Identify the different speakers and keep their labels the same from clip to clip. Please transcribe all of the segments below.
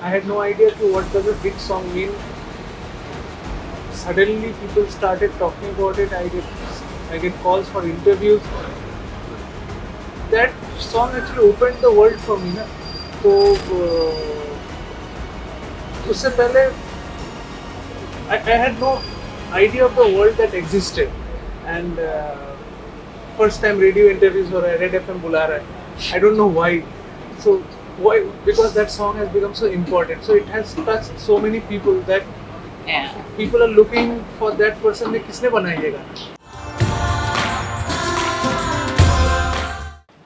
Speaker 1: I had no idea to what does a big song mean. Suddenly people started talking about it. I get calls for interviews. That song actually opened the world for me ना. तो उससे पहले I had no idea of the world that existed, and first time radio interviews हो रहा है, Red FM बुला रहा है. I don't know why. So why? Because that song has become so important. So it has touched so many people that people are looking for that person ने किसने बनाया ये गाना.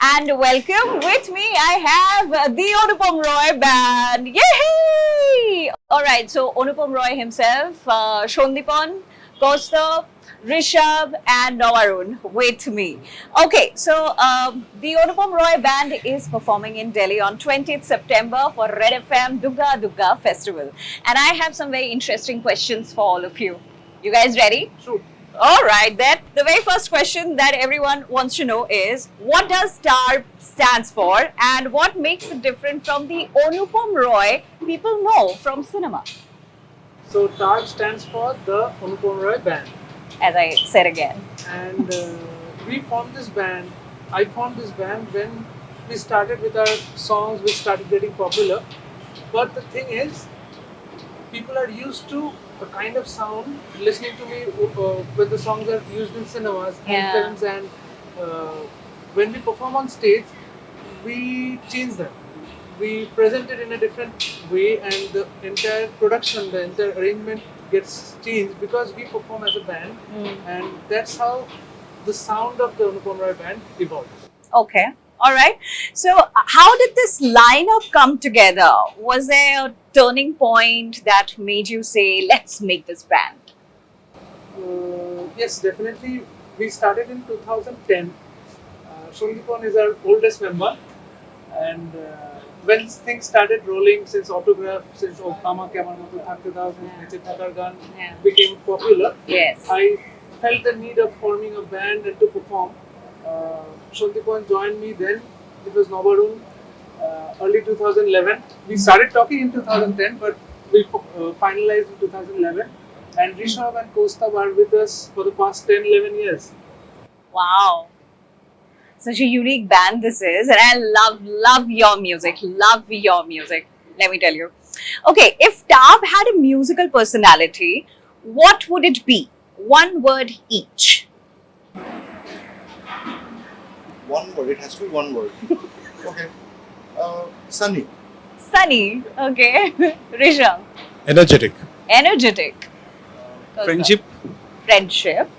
Speaker 2: And welcome with me, I have the Anupam Roy Band. Yay! Alright, so Anupam Roy himself, Shondipan, Kaustav, Rishabh and Navarun with me. Okay, so the Anupam Roy Band is performing in Delhi on 20th September for Red FM Dugga Dugga Festival. And I have some very interesting questions for all of you. You guys ready?
Speaker 1: True.
Speaker 2: Alright then, the very first question that everyone wants to know is, what does STAR stands for and what makes it different from the Anupam Roy people know from cinema?
Speaker 1: So TAR stands for the Anupam Roy Band.
Speaker 2: As I said again.
Speaker 1: And we formed this band. I formed this band when we started with our songs, we started getting popular. But the thing is, people are used to a kind of sound listening to me when the songs are used in cinemas and films, and when we perform on stage, we change them. We present it in a different way, and the entire production, the entire arrangement gets changed because we perform as a band, and that's how the sound of the Anupam Roy Band evolved.
Speaker 2: Okay. Alright. So, how did this lineup come together? Was there a turning point that made you say, let's make this band?
Speaker 1: Yes, definitely. We started in 2010. Shondipan is our oldest member, and when things started rolling, since Autograph, since Okama Kemar Moto Thak 2000, Neche Thakar Gan became popular,
Speaker 2: Yes.
Speaker 1: I felt the need of forming a band and to perform. Shondipan joined me then. It was Navarun, early 2011. We started talking in 2010, but we finalized in 2011. And Rishabh and Kaustav are with us for the past 10-11 years.
Speaker 2: Wow. Such a unique band this is, and I love your music. Love your music. Let me tell you. Okay, if Tab had a musical personality, what would it be? One word each.
Speaker 3: One word. It has to be one word. Okay. Sunny.
Speaker 2: Sunny. Okay. Rishabh.
Speaker 4: Energetic.
Speaker 2: Energetic.
Speaker 4: Friendship.
Speaker 2: Friendship.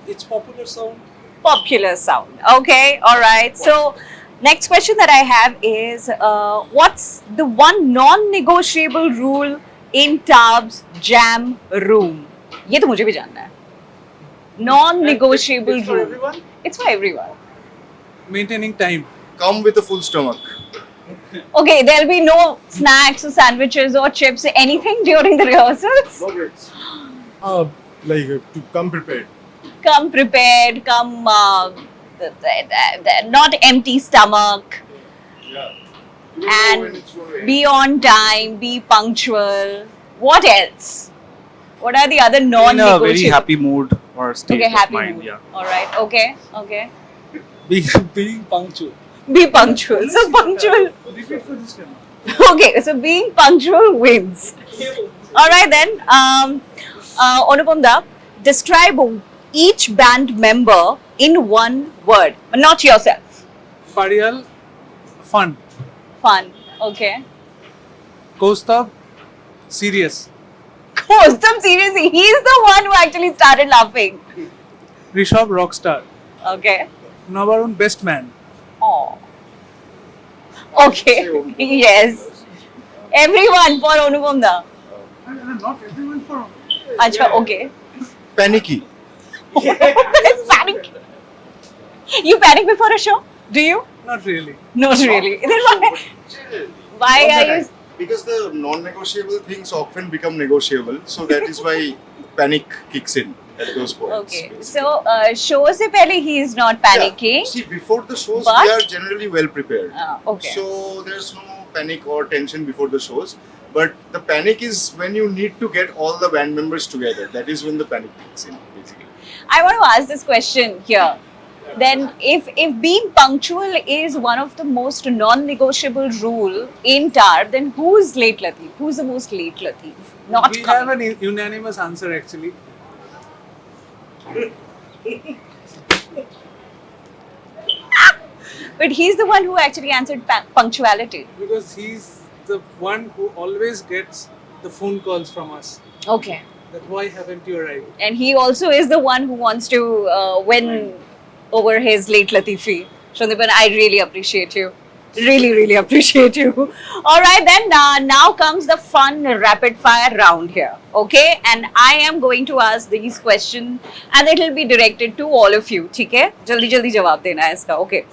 Speaker 1: It's popular sound.
Speaker 2: Popular sound. Okay. All right. So, next question that I have is, what's the one non-negotiable rule in Tab's jam room? ये तो मुझे भी जानना है. Non-negotiable
Speaker 1: It's for
Speaker 2: rule.
Speaker 1: everyone.
Speaker 2: It's for everyone.
Speaker 1: Maintaining time.
Speaker 3: Come with a full stomach.
Speaker 2: Okay, there'll be no snacks or sandwiches or chips, anything during the rehearsals.
Speaker 3: No breaks.
Speaker 4: To come prepared.
Speaker 2: Come prepared, come not empty stomach,
Speaker 3: Yeah. You don't know when
Speaker 2: and
Speaker 3: it's going to end.
Speaker 2: be on time, be punctual. What else? What are the other
Speaker 5: In a
Speaker 2: non-negotiable?
Speaker 5: very happy mood or state
Speaker 2: Okay,
Speaker 5: of
Speaker 2: happy
Speaker 5: mind.
Speaker 2: mood.
Speaker 5: Yeah.
Speaker 2: All right. Okay. Okay.
Speaker 1: Being punctual.
Speaker 2: Be punctual. So punctual.
Speaker 1: Repeat for this time.
Speaker 2: Okay. So being punctual wins. All right then. Anupam da, describe each band member in one word, but not yourself.
Speaker 1: Parial, fun.
Speaker 2: Fun. Okay.
Speaker 1: Kaustav, serious.
Speaker 2: Kaustam, seriously, he's the one who actually started laughing.
Speaker 1: Rishabh, rockstar.
Speaker 2: Okay.
Speaker 1: Navarun, best man.
Speaker 2: Oh. Okay. Yes. Everyone for Anupam da.
Speaker 1: Not everyone for.
Speaker 2: Acha, okay.
Speaker 3: Panicky.
Speaker 2: Panic. You panic before a show? Do you?
Speaker 1: Not really.
Speaker 2: Not really. Then why
Speaker 3: Not
Speaker 2: are
Speaker 3: that
Speaker 2: you?
Speaker 3: I- Because the non-negotiable things often become negotiable, so that is why panic kicks in. at those points.
Speaker 2: Okay.
Speaker 3: basically.
Speaker 2: So, show se pehle he is not panicking.
Speaker 3: Yeah. See, before the shows,
Speaker 2: But-
Speaker 3: we are generally well prepared.
Speaker 2: Okay.
Speaker 3: So there's no panic or tension before the shows. But the panic is when you need to get all the band members together. That is when the panic kicks in, basically.
Speaker 2: I want to ask this question here. Then, if being punctual is one of the most non-negotiable rule in TAR, then who's late Latif? Who's the most late Latif? Not
Speaker 1: We
Speaker 2: coming.
Speaker 1: have an unanimous answer actually.
Speaker 2: But he's the one who actually answered punctuality.
Speaker 1: Because he's the one who always gets the phone calls from us.
Speaker 2: Okay.
Speaker 1: That why haven't you arrived?
Speaker 2: And he also is the one who wants to win over his late Latifi. Shandipan, I really appreciate you. Really appreciate you. Alright then, now comes the fun rapid fire round here. Okay? And I am going to ask these questions and it will be directed to all of you. Okay? Jaldi jawab dena hai iska. Okay.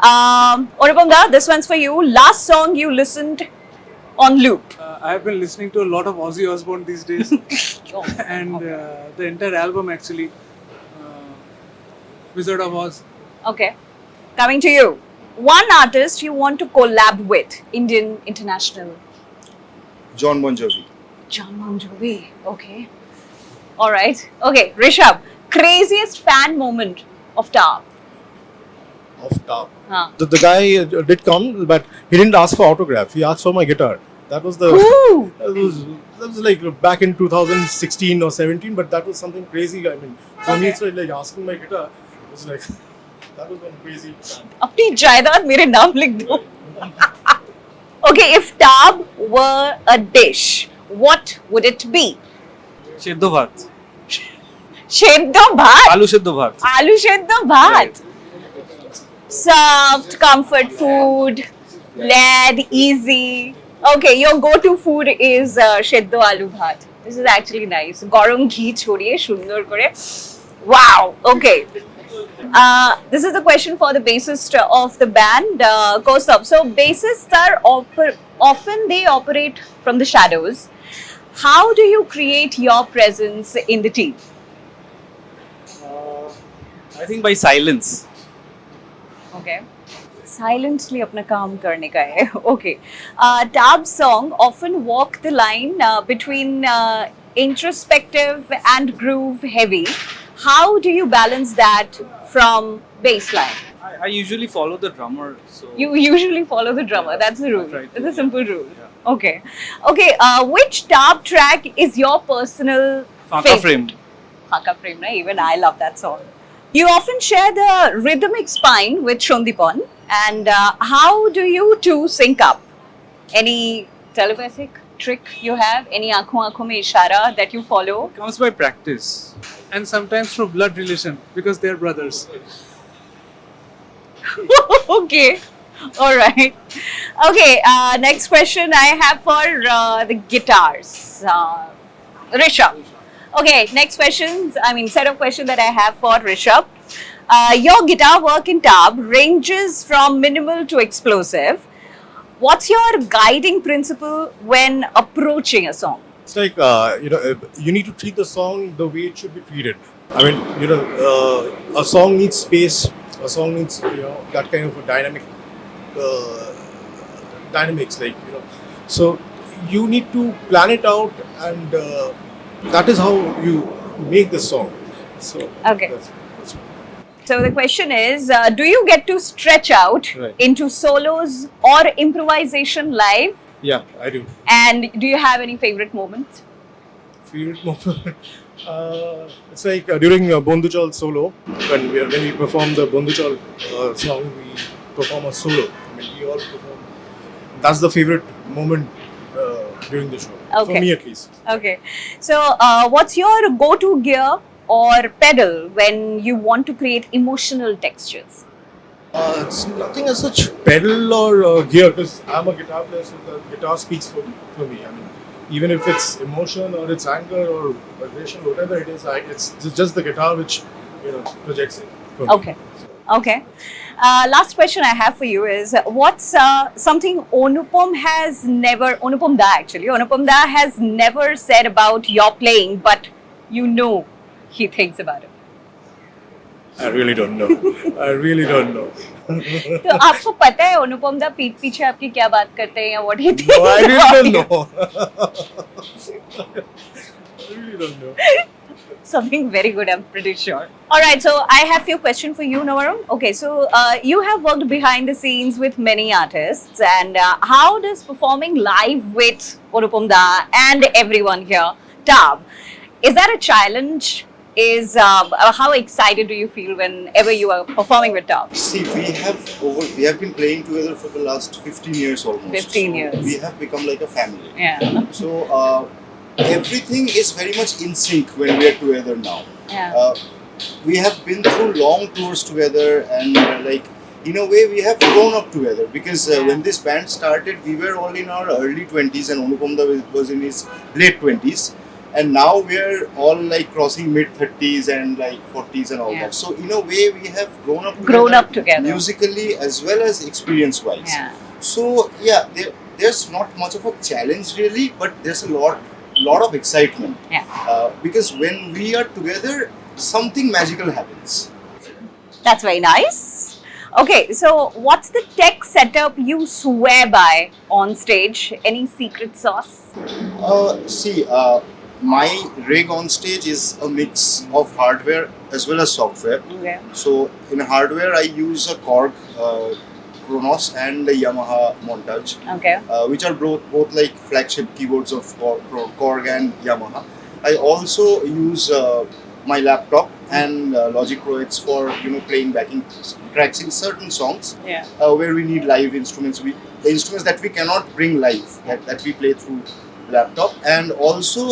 Speaker 2: Anupam da, this one's for you. Last song you listened on loop.
Speaker 1: I have been listening to a lot of Ozzy Osbourne these days. And the entire album actually. Wizard of Oz.
Speaker 2: Okay. Coming to you. One artist you want to collab with, Indian, international.
Speaker 3: John Bon Jovi.
Speaker 2: John Bon Jovi. Okay. All right. Okay. Rishabh, craziest fan moment of TAR.
Speaker 4: Of top.
Speaker 2: Huh.
Speaker 4: The guy did come, but he didn't ask for autograph. He asked for my guitar. That was the.
Speaker 2: Ooh.
Speaker 4: That was like back in 2016 or 17, but that was something crazy. I mean, for me,
Speaker 2: Okay.
Speaker 4: it's like asking my guitar. It was like that was one crazy.
Speaker 2: अपनी जायदाद मेरे नाम लिख दो. Okay, if TAB were a dish, what would it be?
Speaker 5: Sheddo bhat.
Speaker 2: Sheddo bhat.
Speaker 5: Aloo sheddo bhat.
Speaker 2: Aloo sheddo bhat. Soft, comfort food, lad, easy. Okay, your go-to food is sheddo aloo bhat. This is actually nice. Garam ghee chhodiye sundar kore. Wow. Okay. This is the question for the bassist of the band, Kaustubh. So bassists are often they operate from the shadows. How do you create your presence in the team?
Speaker 5: I think by silence.
Speaker 2: Okay. Silently अपना काम करने का है. Okay. Tab's song often walk the line between introspective and groove heavy. How do you balance that from bass line?
Speaker 5: I usually follow the drummer. So
Speaker 2: You usually follow the drummer. That's the rule.
Speaker 5: I try to.
Speaker 2: It's a simple rule. Okay. Okay. Which Tab track is your personal
Speaker 5: Faka
Speaker 2: favorite?
Speaker 5: framed.
Speaker 2: Haka Frame, right? Even I love that song. You often share the rhythmic spine with Shondipon. And how do you two sync up? Any telepathic trick you have? Any aankhon mein ishara that you follow?
Speaker 5: Comes by practice.
Speaker 1: And sometimes through blood relation because they're brothers.
Speaker 2: Okay. All right. Okay. Next question I have for the guitars. Rishabh. Okay. Next questions. Set of questions that I have for Rishabh. Your guitar work in Tab ranges from minimal to explosive. What's your guiding principle when approaching a song?
Speaker 4: It's like you need to treat the song the way it should be treated. I mean, a song needs space. A song needs that kind of a dynamics, So you need to plan it out, and that is how you make the song. So
Speaker 2: Okay.
Speaker 4: that's
Speaker 2: So the question is, do you get to stretch out
Speaker 4: Right.
Speaker 2: into solos or improvisation live?
Speaker 4: yeah, I do.
Speaker 2: And do you have any favorite moments?
Speaker 4: Favorite moment. It's like during Bonduchal solo, when we perform the Bonduchal song, we perform a solo. I mean, we all perform. That's the favorite moment during the show.
Speaker 2: Okay.
Speaker 4: For me, at least.
Speaker 2: Okay. So what's your go-to gear or pedal when you want to create emotional textures?
Speaker 4: It's nothing as such pedal or gear, because I'm a guitar player, so the guitar speaks for me. I mean, even if it's emotion or it's anger or aggression, whatever it is, it's just the guitar which projects it. For me.
Speaker 2: Okay. Okay. Last question I have for you is, what's something Anupam Da has never said about your playing, but he thinks about it?
Speaker 4: I really don't know. I really don't know.
Speaker 2: तो आपको पता है अनुपम दा पीठ पीछे आपकी क्या बात करते हैं या what he thinks
Speaker 4: No, I really
Speaker 2: about
Speaker 4: don't
Speaker 2: you?
Speaker 4: know. I really don't know.
Speaker 2: Something very good, I'm pretty sure. All right, so I have few questions for you, Navaram. Okay, so you have worked behind the scenes with many artists, and how does performing live with Anupam Da and everyone here, Tab, is that a challenge? How excited do you feel whenever you are performing with Tab?
Speaker 3: See, we have been playing together for the last 15 years almost.
Speaker 2: 15
Speaker 3: So
Speaker 2: years.
Speaker 3: we have become like a family.
Speaker 2: Yeah,
Speaker 3: So everything is very much in sync when we are together now.
Speaker 2: yeah,
Speaker 3: We have been through long tours together, and like in a way we have grown up together, because when this band started we were all in our early 20s and Anupam Da was in his late 20s, and now we are all like crossing mid 30s and like 40s and all
Speaker 2: Yeah.
Speaker 3: that. So in a way we have grown up
Speaker 2: together.
Speaker 3: musically as well as experience wise.
Speaker 2: yeah.
Speaker 3: So yeah, there's not much of a challenge really, but there's a lot of excitement.
Speaker 2: Yeah.
Speaker 3: Because when we are together, something magical happens.
Speaker 2: That's very nice. Okay, so what's the tech setup you swear by on stage? Any secret sauce?
Speaker 3: See, my rig on stage is a mix of hardware as well as software.
Speaker 2: Okay.
Speaker 3: So in hardware, I use a Korg Kronos and a Yamaha Montage,
Speaker 2: Okay.
Speaker 3: which are both like flagship keyboards of Korg and Yamaha. I also use my laptop and Logic Pro X for playing backing tracks in certain songs
Speaker 2: Yeah.
Speaker 3: where we need live instruments. The instruments that we cannot bring live, that we play through laptop. And also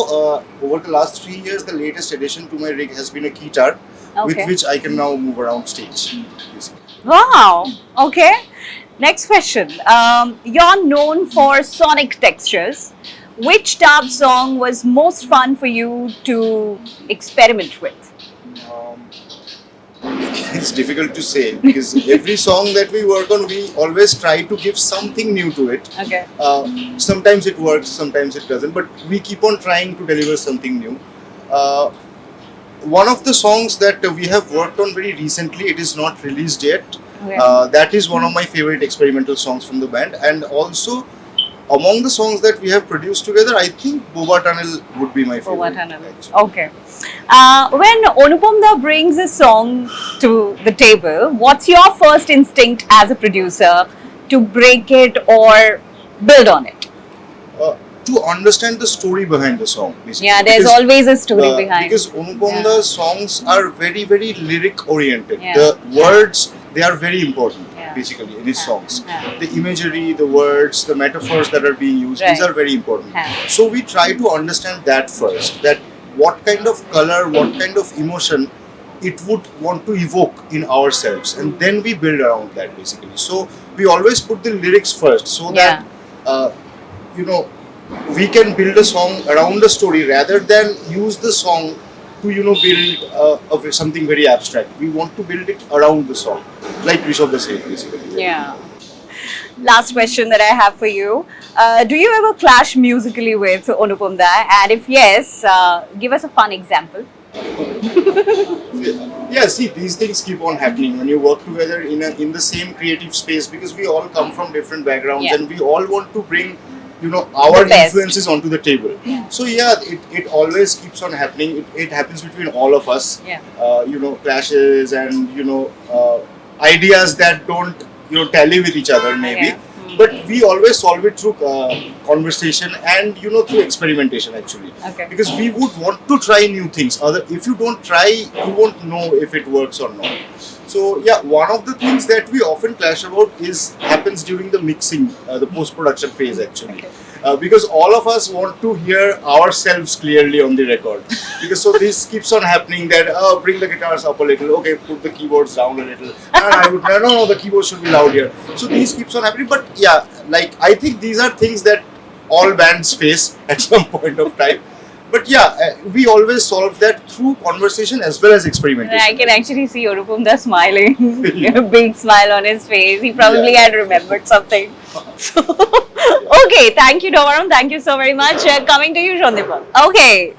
Speaker 3: over the last 3 years, the latest addition to my rig has been a guitar, with
Speaker 2: Okay.
Speaker 3: which I can now move around stage. basically.
Speaker 2: Wow. Okay. Next question. You're known for sonic textures. Which Tab song was most fun for you to experiment with?
Speaker 3: It's difficult to say, because every song that we work on, we always try to give something new to it.
Speaker 2: Okay.
Speaker 3: Sometimes it works, sometimes it doesn't, but we keep on trying to deliver something new. One of the songs that we have worked on very recently, it is not released yet.
Speaker 2: Okay.
Speaker 3: That is one of my favorite experimental songs from the band. And also, among the songs that we have produced together, I think Boba Tunnel would be my favorite.
Speaker 2: Boba Tunnel.
Speaker 3: actually.
Speaker 2: Okay. When Anupam Da brings a song to the table, what's your first instinct as a producer to break it or build on it?
Speaker 3: To understand the story behind the song, basically.
Speaker 2: Yeah, there's
Speaker 3: Because,
Speaker 2: always a story behind.
Speaker 3: Because Anupam
Speaker 2: Yeah.
Speaker 3: Da's songs are very, very lyric oriented.
Speaker 2: Yeah.
Speaker 3: The words, they are very important,
Speaker 2: Yeah.
Speaker 3: basically, in his songs.
Speaker 2: Yeah.
Speaker 3: The imagery, the words, the metaphors that are being used, these
Speaker 2: Right.
Speaker 3: are very important.
Speaker 2: Yeah.
Speaker 3: So we try to understand that first, that what kind of color, what kind of emotion it would want to evoke in ourselves, and then we build around that, basically. So we always put the lyrics first, so that we can build a song around the story rather than use the song to build something very abstract. We want to build it around the song, like Rishabh said, basically.
Speaker 2: Yeah. Last question that I have for you. Do you ever clash musically with Anupam Da? And if yes, give us a fun example.
Speaker 3: Yeah, see, these things keep on happening when you work together in the same creative space, because we all come from different backgrounds,
Speaker 2: Yeah.
Speaker 3: and we all want to bring our
Speaker 2: The best.
Speaker 3: influences onto the table. So yeah, it always keeps on happening. It happens between all of us.
Speaker 2: Yeah.
Speaker 3: Clashes and ideas that don't tally with each other, maybe.
Speaker 2: Okay.
Speaker 3: But we always solve it through conversation and through experimentation, actually.
Speaker 2: Okay.
Speaker 3: Because we would want to try new things. If you don't try, you won't know if it works or not. So yeah, one of the things that we often clash about happens during the mixing, the post-production phase, actually.
Speaker 2: Okay.
Speaker 3: Because all of us want to hear ourselves clearly on the record. Because so this keeps on happening, that bring the guitars up a little, okay, put the keyboards down a little. No, the keyboards should be loud here. So these keeps on happening. But yeah, like I think these are things that all bands face at some point of time. But yeah, we always solve that through conversation as well as experimentation.
Speaker 2: I can actually see Anupam Da smiling, a big smile on his face. He probably
Speaker 3: Yeah.
Speaker 2: had remembered something. So, okay, thank you, Navaram. Thank you so very much. Coming to you, Shandipan. Okay,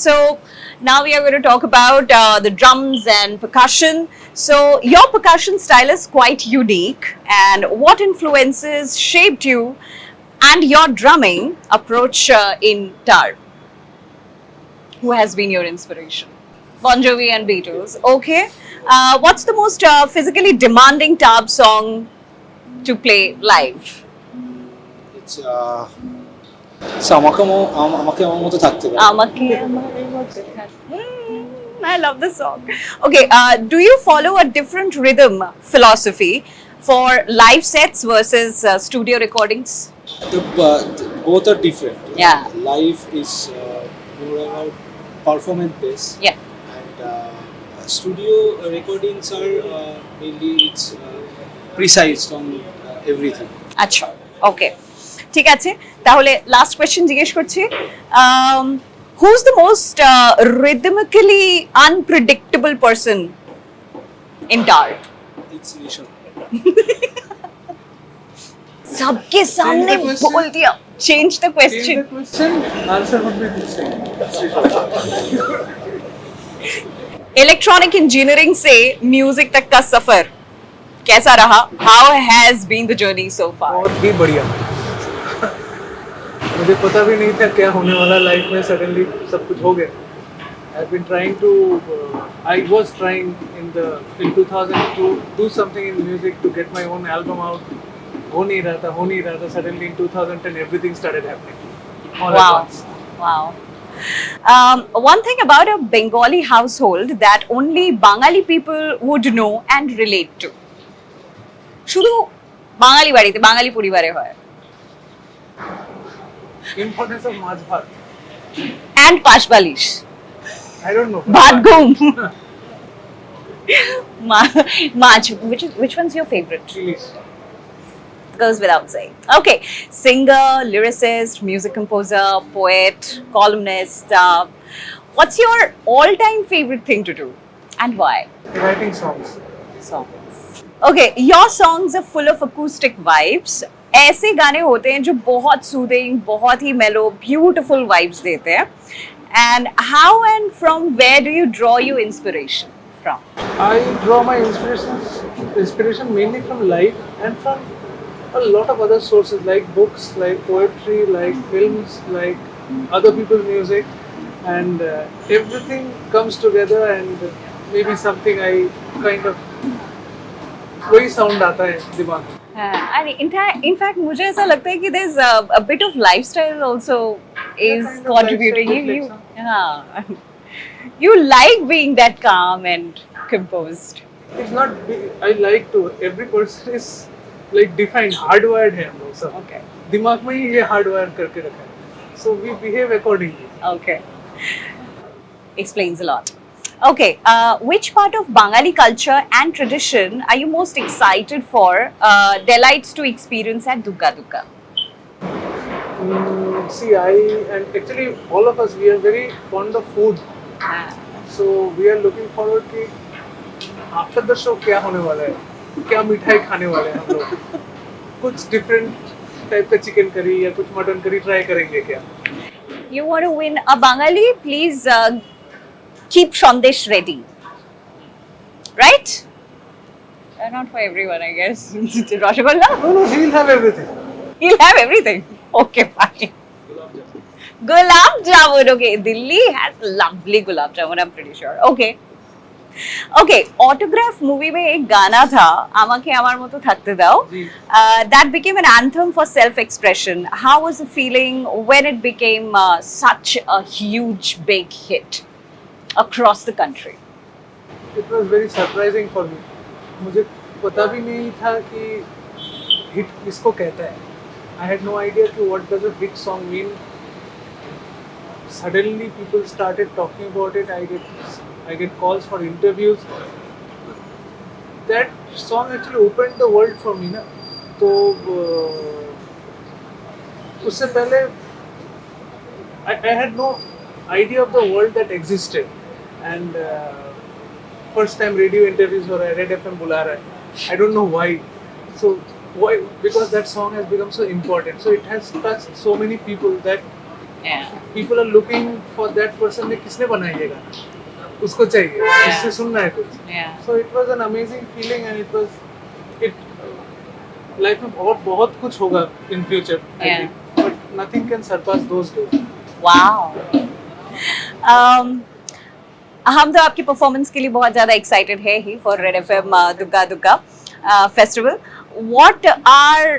Speaker 2: so Now we are going to talk about the drums and percussion. So your percussion style is quite unique. And what influences shaped you and your drumming approach in tar? Who has been your inspiration? Bon Jovi and Beatles. Okay. What's the most physically demanding tab song to play live?
Speaker 6: It's আমাকে আমার মতো থাকতে পারে
Speaker 2: আমাকে আমার মতো থাকতে। I love this song. Okay, do you follow a different rhythm philosophy for live sets versus studio recordings?
Speaker 6: both are different.
Speaker 2: Yeah.
Speaker 6: Life is more about performance based.
Speaker 2: Yeah.
Speaker 6: And studio recordings are mainly it's precise on everything.
Speaker 2: আচ্ছা, ওকে, ঠিক আছে। তাহলে last question জিজ্ঞেস করছি, who's the most rhythmically unpredictable person in tar?
Speaker 6: It's Rishabh.
Speaker 2: सबके सामने
Speaker 1: the question.
Speaker 2: बोल दिया, change the
Speaker 1: Change
Speaker 2: question.
Speaker 1: the question, answer would be the same.
Speaker 2: Electronic engineering से म्यूजिक तक का सफर कैसा रहा? How has been the journey so far?
Speaker 1: बहुत ही बढ़िया। मुझे पता भी नहीं था क्या होने वाला लाइफ में, सडनली सब कुछ हो गया। I've been trying to, I was trying in 2000 to do something in music to get my own album out. हो नहीं रहा था। Suddenly in 2010 everything started happening. All at
Speaker 2: Wow.
Speaker 1: once.
Speaker 2: Wow. One thing about a Bengali household that only Bangali people would know and relate to. শুধু বাঙালি বাড়িতে বাঙালি পরিবারে হয়।
Speaker 1: Importance of মাছ ভাত।
Speaker 2: And পাশ বালিশ,
Speaker 1: I don't know.
Speaker 2: ভাত ঘুম। মাছ, which one's your favorite?
Speaker 1: Chilies.
Speaker 2: Goes without saying. Okay, singer, lyricist, music composer, poet, columnist. What's your all-time favorite thing to do, and why?
Speaker 1: Writing songs.
Speaker 2: Songs. Okay, your songs are full of acoustic vibes. ऐसे गाने होते हैं जो बहुत soothing, बहुत ही मेलो, beautiful vibes देते हैं. And how and from where do you draw your inspiration from?
Speaker 1: I draw my inspiration mainly from life and from a lot of other sources like books, like poetry, like films, like other people's music, and everything comes together and maybe something I kind of वही sound आता है दिमाग में।
Speaker 2: And in fact, मुझे ऐसा लगता है कि there's a bit of lifestyle also is
Speaker 1: kind of
Speaker 2: contributing.
Speaker 1: lifestyle reflection.
Speaker 2: You like being that calm and composed.
Speaker 1: It's not I like to, every person is like defined, hardwired है हम लोग सब।
Speaker 2: Okay.
Speaker 1: दिमाग में ही ये hardwired करके रखा है। So we behave accordingly.
Speaker 2: Okay. Explains a lot. Okay, which part of Bengali culture and tradition are you most excited for delights to experience at Dukka Dukka?
Speaker 1: See, and actually all of us, we are very fond of food. So we are looking forward कि after the show क्या होने वाला है, क्या मिठाई खाने वाले हैं हम लोग, कुछ different type का chicken curry या कुछ mutton curry try करेंगे क्या?
Speaker 2: You want to win a Bengali? Please keep Shandesh ready. Right? Not for everyone, I guess. Rasgulla?
Speaker 1: No, he'll have everything.
Speaker 2: He'll have everything. Okay, fine. Gulab jamun. Okay, Delhi has lovely gulab jamun, I'm pretty sure. Okay. Okay, Autograph movie में एक गाना था, आमाके आमार मतो थाकते दाओ. That became an anthem for self-expression. How was the feeling when it became such a huge, big hit across the country?
Speaker 1: It was very surprising for me. मुझे पता भी नहीं था कि hit किसको कहता है. I had no idea कि what does a hit song mean. Suddenly people started talking about it. I get calls for interviews. That song actually opened the world for me ना. तो उससे पहले I had no idea of the world that existed. And first time radio interviews हो रहा है, Red FM बुला रहा है. I don't know why. So why? Because that song has become so important. So it has touched so many people that
Speaker 2: Yeah.
Speaker 1: People are looking for that person ने किसने बनाया ये गाना, उसको चाहिए, उससे सुनना है कुछ.
Speaker 2: Yeah.
Speaker 1: So it was an amazing feeling and it life में बहुत कुछ होगा in future, I
Speaker 2: Yeah.
Speaker 1: think. But nothing can surpass those days.
Speaker 2: Wow. हम तो आपकी परफॉर्मेंस के लिए बहुत ज़्यादा एक्साइटेड है ही for Red FM Dugga Dugga festival. What are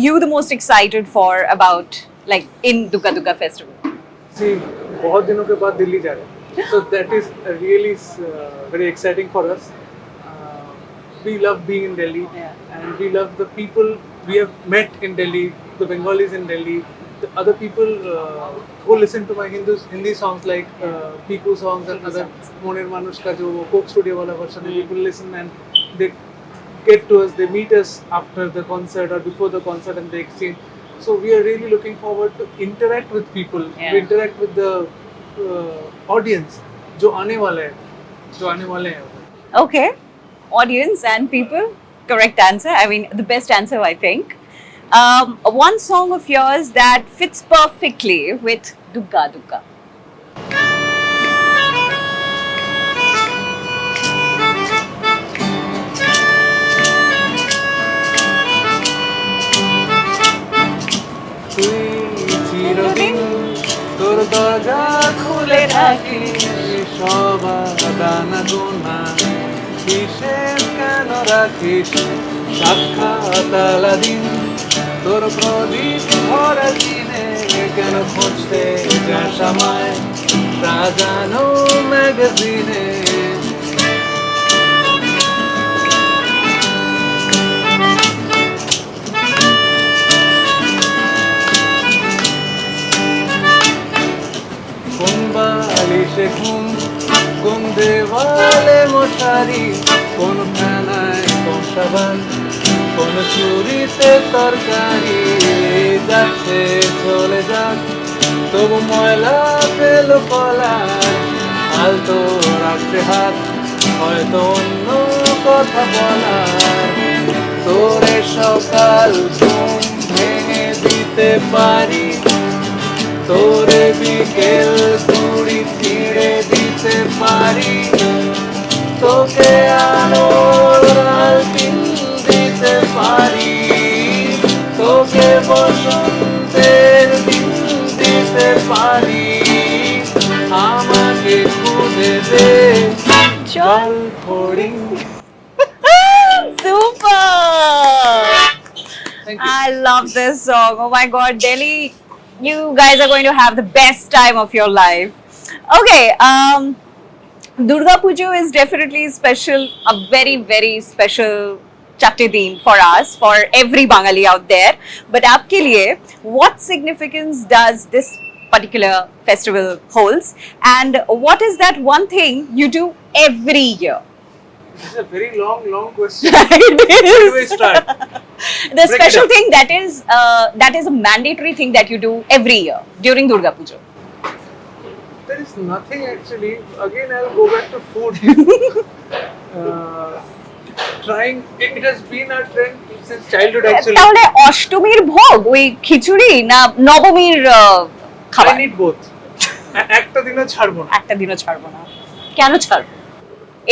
Speaker 2: you the most excited for about like in Dugga Dugga Festival?
Speaker 1: See, बहुत दिनों के बाद दिल्ली जा रहे हैं. So that is really very exciting for us. We love being in Delhi,
Speaker 2: Yeah.
Speaker 1: and we love the people we have met in Delhi, the Bengalis in Delhi, the other people who listen to my Hindi songs like Piku songs and other Monir Manush ka jo Coke Studio wala version. People listen and they get to us, they meet us after the concert or before the concert and they exchange. So we are really looking forward to interact with people,
Speaker 2: Yeah.
Speaker 1: to interact with the audience जो आने वाले हैं.
Speaker 2: Okay, audience and people. Correct answer. I mean, the best answer, I think. One song of yours that fits perfectly with Dugga Dugga.
Speaker 1: তুই চিরদিন তোর দরজা খুলে রাখি, সবাদানা গোনা হিসেব কেন রাখিস, সাক্ষাৎ আলাদিন তোর প্রদীপ ভরা দিনে কেন খুঁজতে যাস আমায় সাজানো ম্যাগাজিনে. কোন বালিশে ঘুম, কোন দেওয়ালে মশারি, কোন ফেনায় কোন সাবান, কোন চুরিতে তরকারি, যাচ্ছে চলে যাক তবু ময়লা পেল কলার, আলতো রাখতে হাত হয়তো অন্য কথা বলার, তোরে সকাল ঘুম ভেঙে দিতে পারি, তোরে বিকেল ঘুড়ি ছিঁড়ে দিতে পারি, তোকে আলোর আলপিন দিতে পারি, তোকে বসন্তের দিন দিতে পারি, আমাকে খুঁজে দে জল ফড়িং.
Speaker 2: Super!
Speaker 1: Thank you.
Speaker 2: I love this song. Oh my god, Delhi, you guys are going to have the best time of your life. Okay, Durga Puja is definitely special, a very, very special Chatti Din for us, for every Bangali out there. But aapke liye, what significance does this particular festival holds? And what is that one thing you do every year?
Speaker 1: This is a very long question.
Speaker 2: It
Speaker 1: Where do we
Speaker 2: is.
Speaker 1: start?
Speaker 2: The
Speaker 1: Break it
Speaker 2: special
Speaker 1: up.
Speaker 2: thing that is a mandatory thing that you do every year during Durga Puja.
Speaker 1: There is nothing actually. Again, I'll go back to food. Trying, it has been a trend since childhood actually.
Speaker 2: তাহলে অষ্টমীর ভোগ ওই খিচুড়ি না নবমীর
Speaker 1: I
Speaker 2: খাবার?
Speaker 1: need both. একটা দিনও ছাড়বো না.
Speaker 2: একটা দিনও ছাড়বো না। কেন ছাড়বো?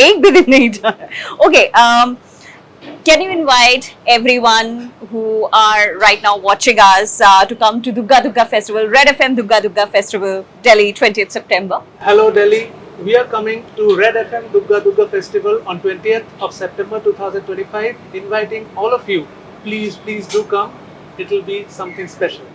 Speaker 2: एक भी दिन नहीं जाना. Okay, can you invite everyone who are right now watching us to come to Dugga Dugga Festival, Red FM Dugga Dugga Festival, Delhi, 20th September?
Speaker 1: Hello Delhi. We are coming to Red FM Dugga Dugga Festival on 20th of September 2025. Inviting all of you. Please do come. It will be something special.